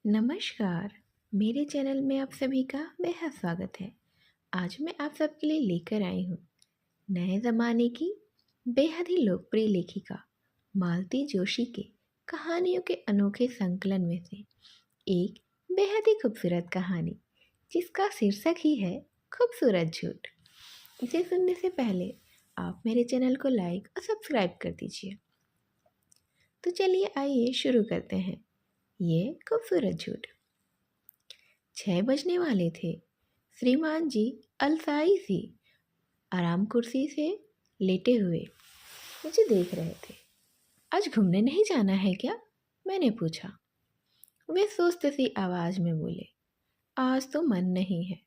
नमस्कार। मेरे चैनल में आप सभी का बेहद स्वागत है। आज मैं आप सबके लिए लेकर आई हूँ नए ज़माने की बेहद ही लोकप्रिय लेखिका मालती जोशी के कहानियों के अनोखे संकलन में से एक बेहद ही खूबसूरत कहानी जिसका शीर्षक ही है खूबसूरत झूठ। इसे सुनने से पहले आप मेरे चैनल को लाइक और सब्सक्राइब कर दीजिए। तो चलिए आइए शुरू करते हैं ये खूबसूरत झूठ। 6 बजने वाले थे। श्रीमान जी अलसाई सी आराम कुर्सी से लेटे हुए मुझे देख रहे थे। आज घूमने नहीं जाना है क्या? मैंने पूछा। वे सुस्त सी आवाज़ में बोले, आज तो मन नहीं है।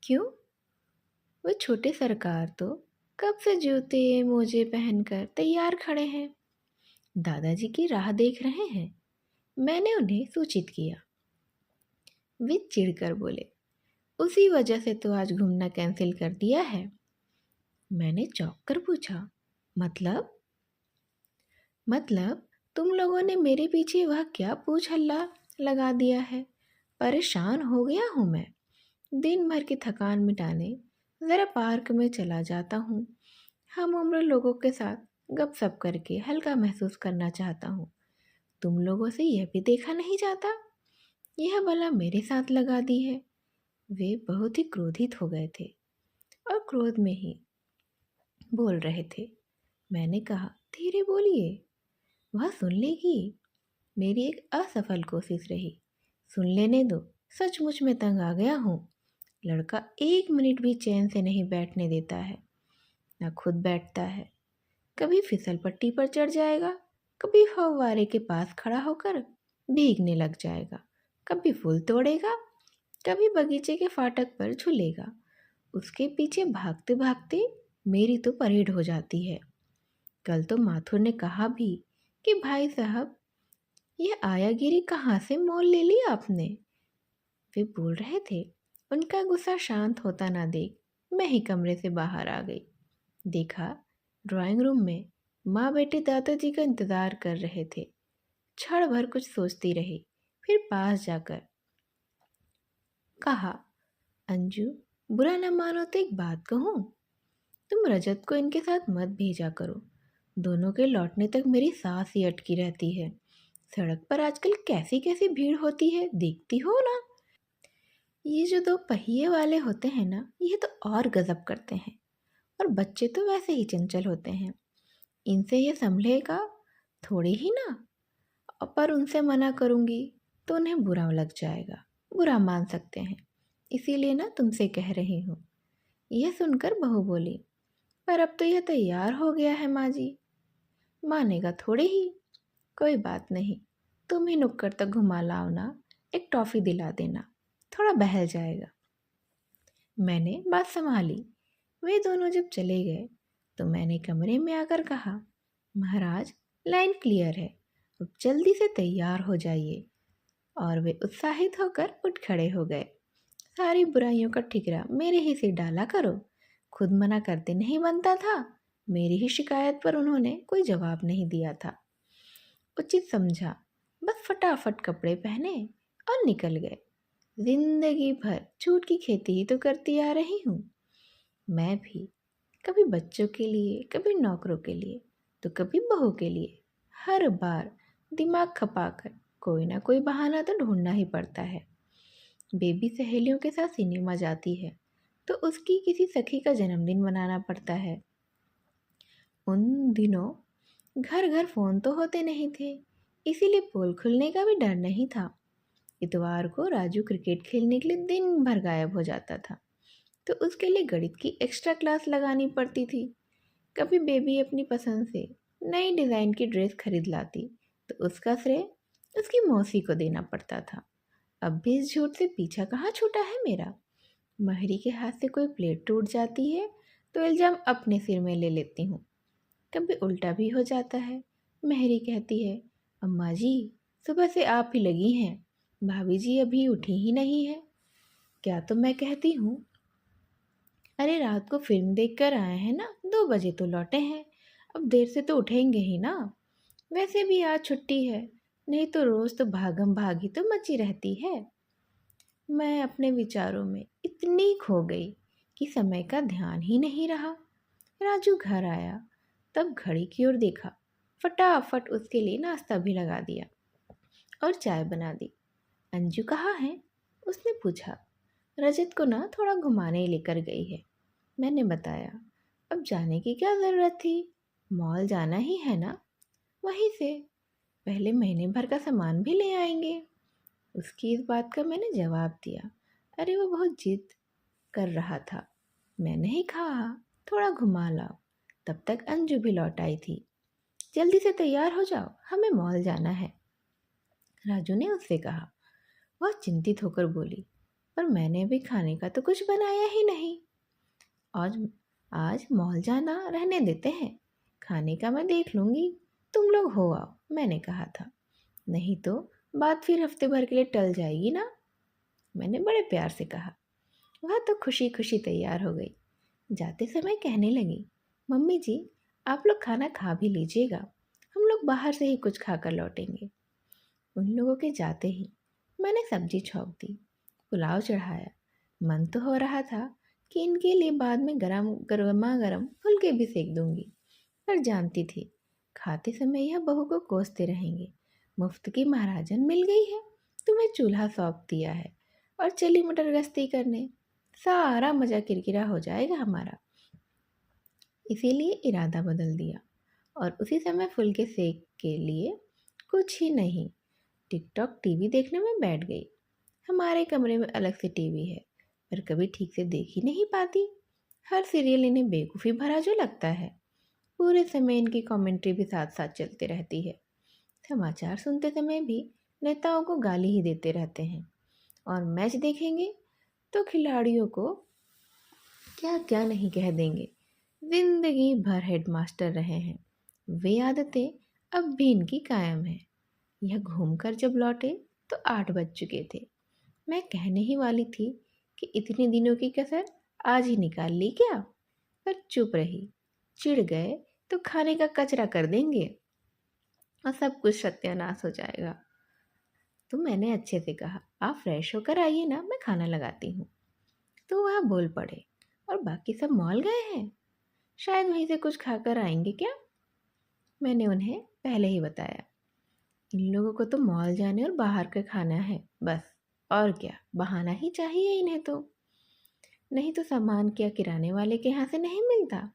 क्यों? वे छोटे सरकार तो कब से जूते मोजे पहनकर तैयार खड़े हैं। दादाजी की राह देख रहे हैं। मैंने उन्हें सूचित किया। वे चिढ़कर बोले, उसी वजह से तो आज घूमना कैंसिल कर दिया है। मैंने चौंक कर पूछा, मतलब? मतलब तुम लोगों ने मेरे पीछे वह क्या पूछ हल्ला लगा दिया है। परेशान हो गया हूँ मैं। दिन भर की थकान मिटाने ज़रा पार्क में चला जाता हूँ। हम उम्र लोगों के साथ गपशप करके हल्का महसूस करना चाहता हूँ। तुम लोगों से यह भी देखा नहीं जाता। यह भला मेरे साथ लगा दी है। वे बहुत ही क्रोधित हो गए थे और क्रोध में ही बोल रहे थे। मैंने कहा, धीरे बोलिए, वह सुन लेगी। मेरी एक असफल कोशिश रही। सुन लेने दो। सचमुच में तंग आ गया हूँ। लड़का 1 मिनट भी चैन से नहीं बैठने देता है, न खुद बैठता है। कभी फिसल पट्टी पर चढ़ जाएगा, कभी फव्वारे के पास खड़ा होकर भीगने लग जाएगा, कभी फूल तोड़ेगा, कभी बगीचे के फाटक पर झूलेगा। उसके पीछे भागते भागते मेरी तो परेड हो जाती है। कल तो माथुर ने कहा भी कि भाई साहब, यह आयागिरी कहाँ से मोल ले ली आपने। वे बोल रहे थे। उनका गुस्सा शांत होता ना देख मैं ही कमरे से बाहर आ गई। देखा, ड्राइंग रूम में माँ बेटे दादाजी का इंतज़ार कर रहे थे। क्षण भर कुछ सोचती रही, फिर पास जाकर कहा, अंजू, बुरा न मानो तो एक बात कहूँ। तुम रजत को इनके साथ मत भेजा करो। दोनों के लौटने तक मेरी सांस ही अटकी रहती है। सड़क पर आजकल कैसी कैसी भीड़ होती है, देखती हो ना। ये जो 2 पहिए वाले होते हैं ना, ये तो और गजब करते हैं। और बच्चे तो वैसे ही चंचल होते हैं। इनसे ये संभलेगा थोड़ी ही ना। पर उनसे मना करूँगी तो उन्हें बुरा लग जाएगा, बुरा मान सकते हैं। इसीलिए ना तुमसे कह रही हूँ। यह सुनकर बहू बोली, पर अब तो यह तैयार हो गया है माँ जी। मानेगा थोड़े ही। कोई बात नहीं, तुम ही नुक्कड़ तक घुमा लाओ ना। एक टॉफ़ी दिला देना, थोड़ा बहल जाएगा। मैंने बात संभाली। वे दोनों जब चले गए तो मैंने कमरे में आकर कहा, महाराज, लाइन क्लियर है, अब जल्दी से तैयार हो जाइए। और वे उत्साहित होकर उठ खड़े हो गए। सारी बुराइयों का ठिकरा मेरे ही सिर डाला करो। खुद मना करते नहीं बनता था। मेरी ही शिकायत पर उन्होंने कोई जवाब नहीं दिया था। उचित समझा, बस फटाफट कपड़े पहने और निकल गए। जिंदगी भर झूठ की खेती ही तो करती आ रही हूँ मैं भी। कभी बच्चों के लिए, कभी नौकरों के लिए, तो कभी बहू के लिए। हर बार दिमाग खपाकर कोई ना कोई बहाना तो ढूंढना ही पड़ता है। बेबी सहेलियों के साथ सिनेमा जाती है तो उसकी किसी सखी का जन्मदिन मनाना पड़ता है। उन दिनों घर घर फ़ोन तो होते नहीं थे, इसीलिए पोल खुलने का भी डर नहीं था। इतवार को राजू क्रिकेट खेलने के लिए दिन भर गायब हो जाता था, तो उसके लिए गणित की एक्स्ट्रा क्लास लगानी पड़ती थी। कभी बेबी अपनी पसंद से नई डिज़ाइन की ड्रेस खरीद लाती तो उसका श्रेय उसकी मौसी को देना पड़ता था। अब भी इस झूठ से पीछा कहाँ छूटा है मेरा। महरी के हाथ से कोई प्लेट टूट जाती है तो इल्ज़ाम अपने सिर में ले लेती हूँ। कभी उल्टा भी हो जाता है। महरी कहती है, अम्मा जी, सुबह से आप ही लगी हैं, भाभी जी अभी उठी ही नहीं है। क्या तो मैं कहती हूँ, अरे रात को फिल्म देख कर आए हैं ना, 2 बजे तो लौटे हैं, अब देर से तो उठेंगे ही ना। वैसे भी आज छुट्टी है, नहीं तो रोज तो भागम भाग ही तो मची रहती है। मैं अपने विचारों में इतनी खो गई कि समय का ध्यान ही नहीं रहा। राजू घर आया तब घड़ी की ओर देखा, फटाफट उसके लिए नाश्ता भी लगा दिया और चाय बना दी। अंजू कहाँ है? उसने पूछा। रजत को ना थोड़ा घुमाने लेकर गई है, मैंने बताया। अब जाने की क्या ज़रूरत थी, मॉल जाना ही है ना, वहीं से पहले महीने भर का सामान भी ले आएंगे। उसकी इस बात का मैंने जवाब दिया। अरे वो बहुत जिद कर रहा था। मैंने ही कहा थोड़ा घुमा लाओ। तब तक अंजू भी लौट आई थी। जल्दी से तैयार हो जाओ, हमें मॉल जाना है, राजू ने उससे कहा। वह चिंतित होकर बोली, पर मैंने भी खाने का तो कुछ बनाया ही नहीं। आज आज मॉल जाना रहने देते हैं, खाने का मैं देख लूँगी, तुम लोग हो आओ, मैंने कहा था। नहीं तो बात फिर हफ्ते भर के लिए टल जाएगी ना, मैंने बड़े प्यार से कहा। वह तो खुशी खुशी तैयार हो गई। जाते समय कहने लगी, मम्मी जी आप लोग खाना खा भी लीजिएगा, हम लोग बाहर से ही कुछ खाकर लौटेंगे। उन लोगों के जाते ही मैंने सब्जी छौंक दी, पुलाव चढ़ाया। मन तो हो रहा था कि इनके लिए बाद में गर्मा गर्म फुलके भी सेक दूंगी, पर जानती थी खाते समय यह बहू को कोसते रहेंगे। मुफ्त की महाराजन मिल गई है, तुम्हें चूल्हा सौंप दिया है और चली मटर गश्ती करने, सारा मजा किरकिरा हो जाएगा हमारा। इसीलिए इरादा बदल दिया और उसी समय फुलके सेक के लिए कुछ ही नहीं, टिकटॉक टीवी देखने में बैठ गई। हमारे कमरे में अलग से टीवी है, पर कभी ठीक से देख ही नहीं पाती। हर सीरियल इन्हें बेवकूफ़ी भरा जो लगता है। पूरे समय इनकी कमेंट्री भी साथ साथ चलती रहती है। समाचार सुनते समय भी नेताओं को गाली ही देते रहते हैं, और मैच देखेंगे तो खिलाड़ियों को क्या क्या नहीं कह देंगे। जिंदगी भर हेडमास्टर रहे हैं, वे आदतें अब भी इनकी कायम है। यह घूमकर जब लौटे तो 8 बज चुके थे। मैं कहने ही वाली थी कि इतने दिनों की कसर आज ही निकाल ली क्या, पर चुप रही। चिढ़ गए तो खाने का कचरा कर देंगे और सब कुछ सत्यानाश हो जाएगा। तो मैंने अच्छे से कहा, आप फ्रेश होकर आइए ना, मैं खाना लगाती हूँ। तो वह बोल पड़े, और बाकी सब मॉल गए हैं, शायद वहीं से कुछ खाकर आएंगे क्या। मैंने उन्हें पहले ही बताया, इन लोगों को तो मॉल जाने और बाहर का खाना है बस, और क्या बहाना ही चाहिए इन्हें तो। नहीं तो सामान क्या किराने वाले के यहाँ से नहीं मिलता।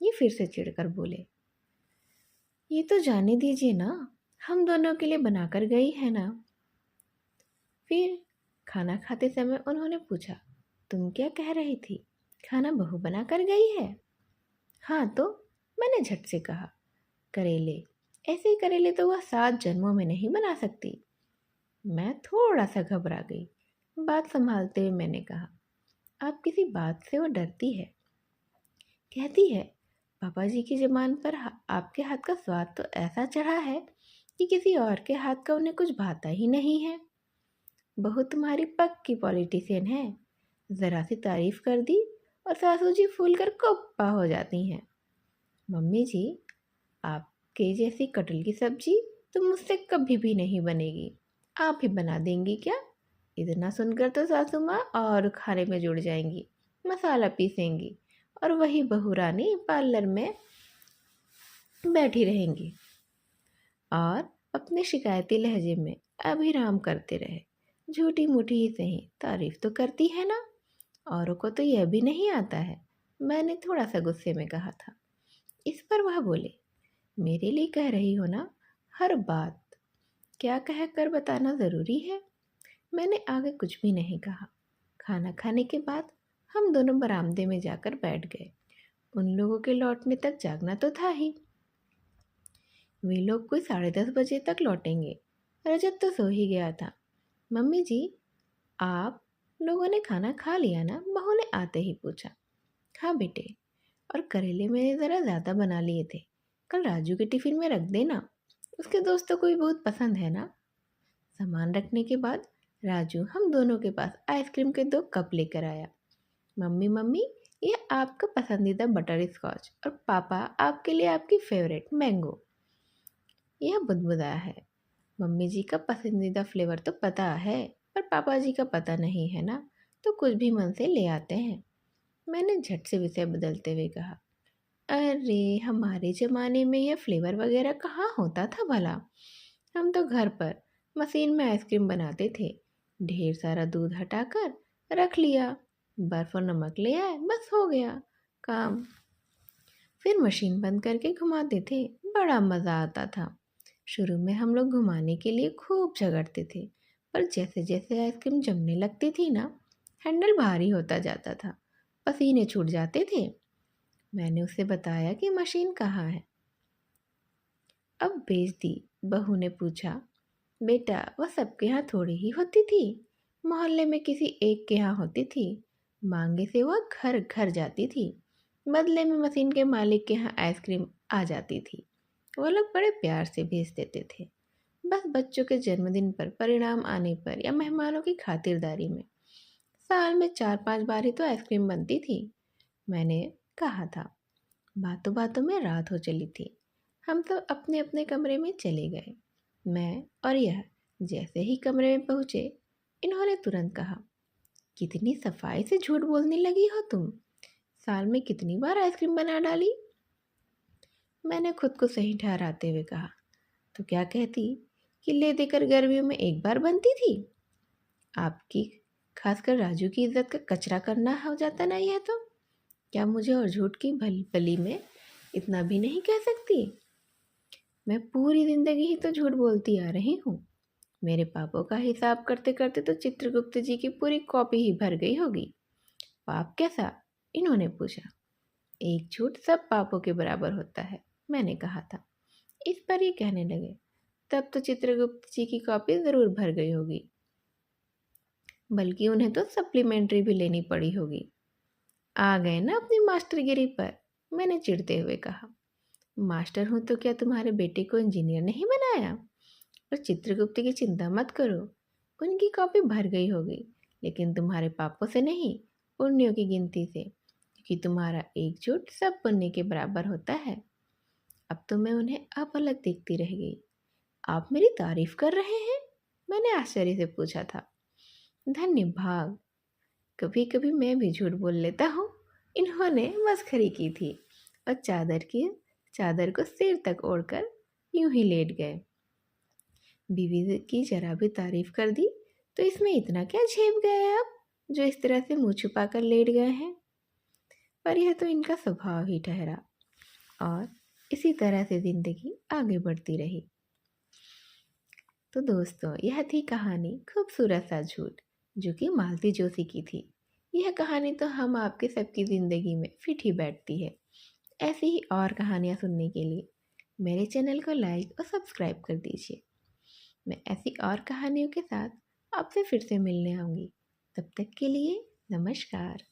ये फिर से चिढ़कर बोले, ये तो जाने दीजिए ना, हम दोनों के लिए बनाकर गई है ना। फिर खाना खाते समय उन्होंने पूछा, तुम क्या कह रही थी, खाना बहू बना कर गई है? हाँ तो, मैंने झट से कहा। करेले, ऐसे ही करेले तो वह 7 जन्मों में नहीं बना सकती। मैं थोड़ा सा घबरा गई। बात संभालते हुए मैंने कहा, आप किसी बात से वो डरती है, कहती है पापा जी की ज़बान पर आपके हाथ का स्वाद तो ऐसा चढ़ा है कि किसी और के हाथ का उन्हें कुछ भाता ही नहीं है। बहू तुम्हारी पक्की पॉलिटिशियन है, ज़रा सी तारीफ कर दी और सासू जी फूल कर कुप्पा हो जाती हैं। मम्मी जी, आपके जैसी कटहल की सब्जी तो मुझसे कभी भी नहीं बनेगी, आप ही बना देंगी क्या? इतना सुनकर तो सासू माँ और खाने में जुड़ जाएंगी, मसाला पीसेंगी और वही बहू रानी पार्लर में बैठी रहेंगी और अपने शिकायती लहजे में अभिराम करते रहे। झूठी मूठी ही सही, तारीफ तो करती है ना, औरों को तो यह भी नहीं आता है, मैंने थोड़ा सा गुस्से में कहा था। इस पर वह बोले, मेरे लिए कह रही हो ना, हर बात क्या कह कर बताना ज़रूरी है। मैंने आगे कुछ भी नहीं कहा। खाना खाने के बाद हम दोनों बरामदे में जाकर बैठ गए। उन लोगों के लौटने तक जागना तो था ही। वे लोग कोई 10:30 बजे तक लौटेंगे। रजत तो सो ही गया था। मम्मी जी, आप लोगों ने खाना खा लिया ना, बहू ने आते ही पूछा। हाँ बेटे, और करेले मैंने ज़रा ज़्यादा बना लिए थे, कल राजू के टिफ़िन में रख देना, उसके दोस्तों को भी बहुत पसंद है ना। सामान रखने के बाद राजू हम दोनों के पास आइसक्रीम के 2 कप लेकर आया। मम्मी मम्मी, ये आपका पसंदीदा बटर स्कॉच, और पापा आपके लिए आपकी फेवरेट मैंगो। यह बुदबुदाया है, मम्मी जी का पसंदीदा फ्लेवर तो पता है, पर पापा जी का पता नहीं है ना, तो कुछ भी मन से ले आते हैं। मैंने झट से विषय बदलते हुए कहा। अरे, हमारे ज़माने में यह फ्लेवर वगैरह कहाँ होता था भला। हम तो घर पर मशीन में आइसक्रीम बनाते थे। ढेर सारा दूध हटाकर रख लिया, बर्फ़ और नमक ले आए, बस हो गया काम। फिर मशीन बंद करके घुमाते थे, बड़ा मज़ा आता था। शुरू में हम लोग घुमाने के लिए खूब झगड़ते थे, पर जैसे जैसे आइसक्रीम जमने लगती थी ना, हैंडल भारी होता जाता था, पसीने छूट जाते थे। मैंने उसे बताया कि मशीन कहाँ है। अब बेच दी। बहू ने पूछा, बेटा वह सबके यहाँ थोड़ी ही होती थी, मोहल्ले में किसी एक के यहाँ होती थी। मांगे से वह घर घर जाती थी, बदले में मशीन के मालिक के यहाँ आइसक्रीम आ जाती थी। वो लोग बड़े प्यार से भेज देते थे, बस बच्चों के जन्मदिन पर, परिणाम आने पर या मेहमानों की खातिरदारी में। साल में 4-5 बार ही तो आइसक्रीम बनती थी। मैंने कहा था। बातों बातों में रात हो चली थी। हम सब अपने अपने कमरे में चले गए। मैं और यह जैसे ही कमरे में पहुँचे, इन्होंने तुरंत कहा, कितनी सफाई से झूठ बोलने लगी हो तुम। साल में कितनी बार आइसक्रीम बना डाली। मैंने खुद को सही ठहराते हुए कहा, तो क्या कहती कि ले देकर गर्मियों में एक बार बनती थी। आपकी, खासकर राजू की इज्जत का कचरा करना हो जाता ना यह तो। क्या मुझे और झूठ की भली में इतना भी नहीं कह सकती। मैं पूरी जिंदगी ही तो झूठ बोलती आ रही हूँ। मेरे पापों का हिसाब करते करते तो चित्रगुप्त जी की पूरी कॉपी ही भर गई होगी। पाप कैसा? इन्होंने पूछा। एक झूठ सब पापों के बराबर होता है, मैंने कहा था। इस पर ये कहने लगे, तब तो चित्रगुप्त जी की कॉपी ज़रूर भर गई होगी, बल्कि उन्हें तो सप्लीमेंट्री भी लेनी पड़ी होगी। आ गए ना अपनी मास्टरगिरी पर, मैंने चिढ़ते हुए कहा। मास्टर हूँ तो क्या तुम्हारे बेटे को इंजीनियर नहीं बनाया। और चित्रगुप्त की चिंता मत करो, उनकी कॉपी भर गई होगी, लेकिन तुम्हारे पापों से नहीं, पुण्यों की गिनती से, क्योंकि तुम्हारा एक झूठ सब पुण्य के बराबर होता है। अब तो मैं उन्हें अपलक देखती रह गई। आप मेरी तारीफ कर रहे हैं? मैंने आश्चर्य से पूछा था। धन्य भाग, कभी कभी मैं भी झूठ बोल लेता हूँ। इन्होंने मस्खरी की थी और चादर को सिर तक ओढ़कर यूं ही लेट गए। बीवी की जरा भी तारीफ कर दी तो इसमें इतना क्या झेप गए आप, जो इस तरह से मुंह छुपा कर लेट गए हैं। पर यह तो इनका स्वभाव ही ठहरा और इसी तरह से जिंदगी आगे बढ़ती रही। तो दोस्तों, यह थी कहानी खूबसूरत सा झूठ, जो कि मालती जोशी की थी। यह कहानी तो हम आपके सबकी ज़िंदगी में फिट ही बैठती है। ऐसी ही और कहानियाँ सुनने के लिए मेरे चैनल को लाइक और सब्सक्राइब कर दीजिए। मैं ऐसी और कहानियों के साथ आपसे फिर से मिलने आऊँगी। तब तक के लिए नमस्कार।